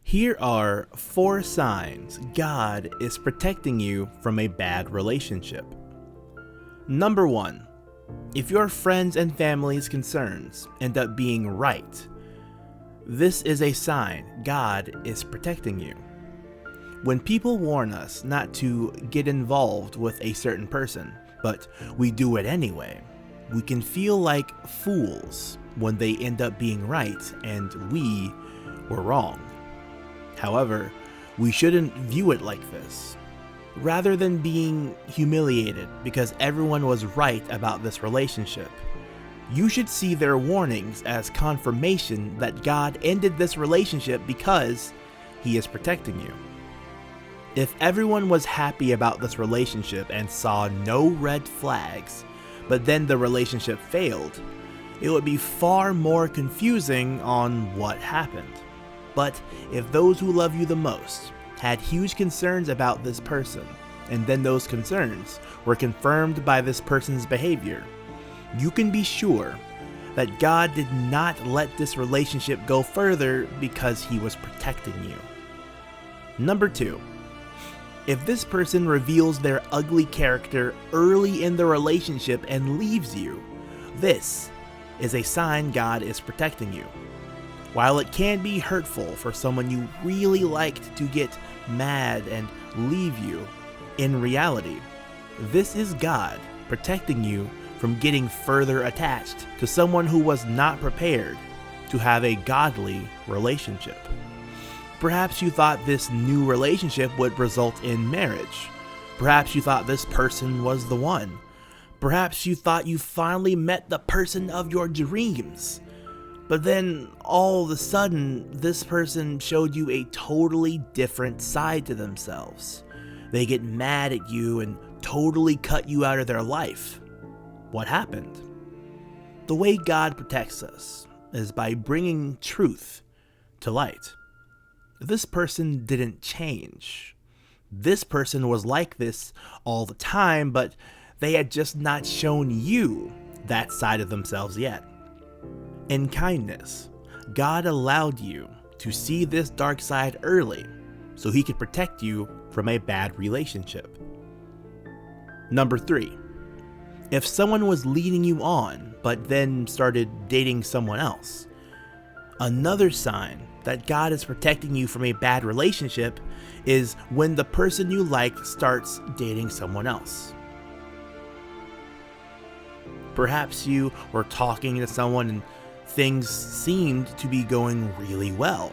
Here are 4 signs God is protecting you from a bad relationship. Number 1. If your friends and family's concerns end up being right, this is a sign God is protecting you. When people warn us not to get involved with a certain person, but we do it anyway, we can feel like fools when they end up being right and we were wrong. However, we shouldn't view it like this. Rather than being humiliated because everyone was right about this relationship, you should see their warnings as confirmation that God ended this relationship because He is protecting you. If everyone was happy about this relationship and saw no red flags, but then the relationship failed, it would be far more confusing on what happened. But if those who love you the most had huge concerns about this person, and then those concerns were confirmed by this person's behavior, you can be sure that God did not let this relationship go further because He was protecting you. Number 2. If this person reveals their ugly character early in the relationship and leaves you, this is a sign God is protecting you. While it can be hurtful for someone you really liked to get mad and leave you, in reality, this is God protecting you from getting further attached to someone who was not prepared to have a godly relationship. Perhaps you thought this new relationship would result in marriage. Perhaps you thought this person was the one. Perhaps you thought you finally met the person of your dreams. But then, all of a sudden, this person showed you a totally different side to themselves. They get mad at you and totally cut you out of their life. What happened? The way God protects us is by bringing truth to light. This person didn't change. This person was like this all the time, but they had just not shown you that side of themselves yet. In kindness, God allowed you to see this dark side early so He could protect you from a bad relationship. Number 3. If someone was leading you on but then started dating someone else, another sign that God is protecting you from a bad relationship is when the person you liked starts dating someone else. Perhaps you were talking to someone and things seemed to be going really well.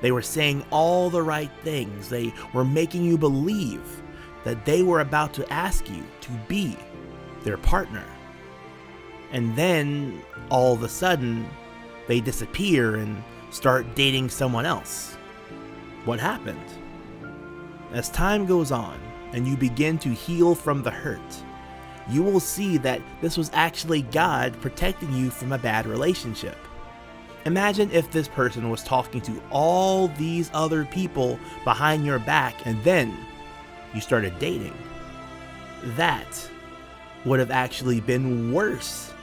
They were saying all the right things. They were making you believe that they were about to ask you to be their partner. And then, all of a sudden, they disappear and start dating someone else. What happened? As time goes on and you begin to heal from the hurt, you will see that this was actually God protecting you from a bad relationship. Imagine if this person was talking to all these other people behind your back and then you started dating. That would have actually been worse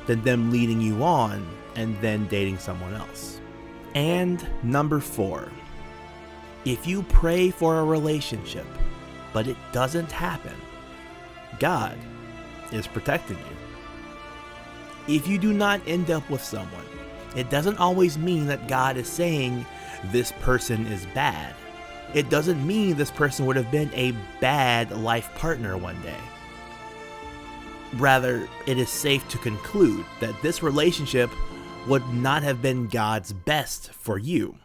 than them leading you on and then dating someone else. And number 4, if you pray for a relationship but it doesn't happen, God is protecting you. If you do not end up with someone, it doesn't always mean that God is saying this person is bad. It doesn't mean this person would have been a bad life partner one day. Rather, it is safe to conclude that this relationship would not have been God's best for you.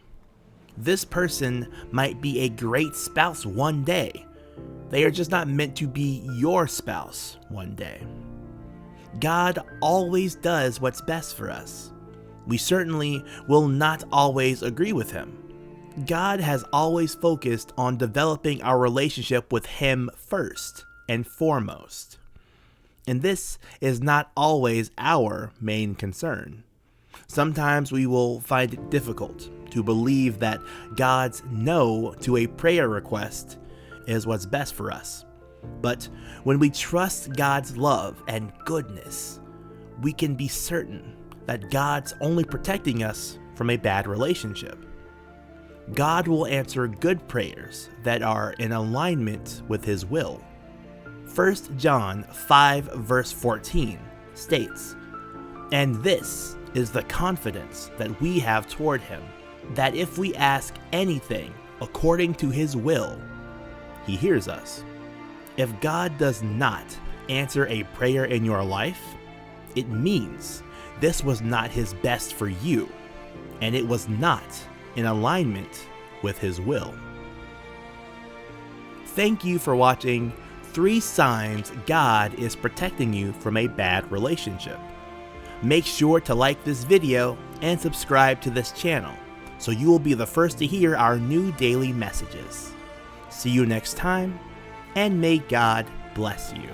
This person might be a great spouse one day. They are just not meant to be your spouse one day. God always does what's best for us. We certainly will not always agree with Him. God has always focused on developing our relationship with Him first and foremost. And this is not always our main concern. Sometimes we will find it difficult to believe that God's no to a prayer request is what's best for us. But when we trust God's love and goodness, we can be certain that God's only protecting us from a bad relationship. God will answer good prayers that are in alignment with His will. 1 John 5 verse 14 states, "And this is the confidence that we have toward Him, that if we ask anything according to His will, He hears us." If God does not answer a prayer in your life, it means this was not His best for you, and it was not in alignment with His will. Thank you for watching 3 Signs God is Protecting You from a Bad Relationship. Make sure to like this video and subscribe to this channel so you will be the first to hear our new daily messages. See you next time, and may God bless you.